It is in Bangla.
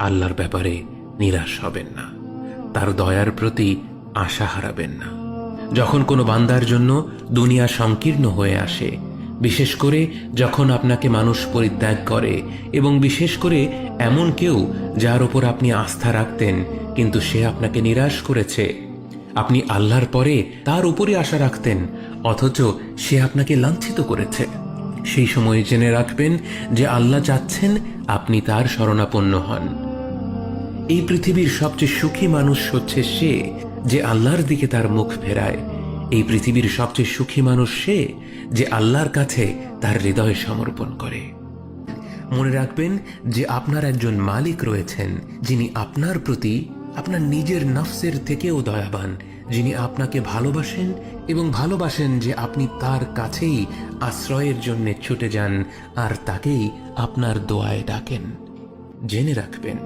আল্লাহর ব্যাপারে নিরাশ হবেন না, তার দয়ার প্রতি আশা হারাবেন না। যখন কোনো বান্দার জন্য দুনিয়া সংকীর্ণ হয়ে আসে, বিশেষ করে যখন আপনাকে মানুষ পরিত্যাগ করে, এবং বিশেষ করে এমন কেউ যার ওপর আপনি আস্থা রাখতেন কিন্তু সে আপনাকে নিরাশ করেছে, আপনি আল্লাহর পরে তার উপরই আশা রাখতেন অথচ সে আপনাকে লাঞ্ছিত করেছে, সেই সময় জেনে রাখবেন যে আল্লাহ চাচ্ছেন আপনি তার শরণাপন্ন হন। এই পৃথিবীর সবচেয়ে সুখী মানুষ হচ্ছে সে যে আল্লাহর দিকে তার মুখ ফেরায়। এই পৃথিবীর সবচেয়ে সুখী মানুষ সে যে আল্লাহর কাছে তার হৃদয় সমর্পণ করে। মনে রাখবেন যে আপনার একজন মালিক রয়েছেন যিনি আপনার প্রতি আপনার নিজের নফসের থেকেও দয়াবান, যিনি আপনাকে ভালোবাসেন এবং ভালোবাসেন যে আপনি তার কাছেই আশ্রয়ের জন্য ছুটে যান আর তাকেই আপনার দোয়ায় ডাকেন। জেনে রাখবেন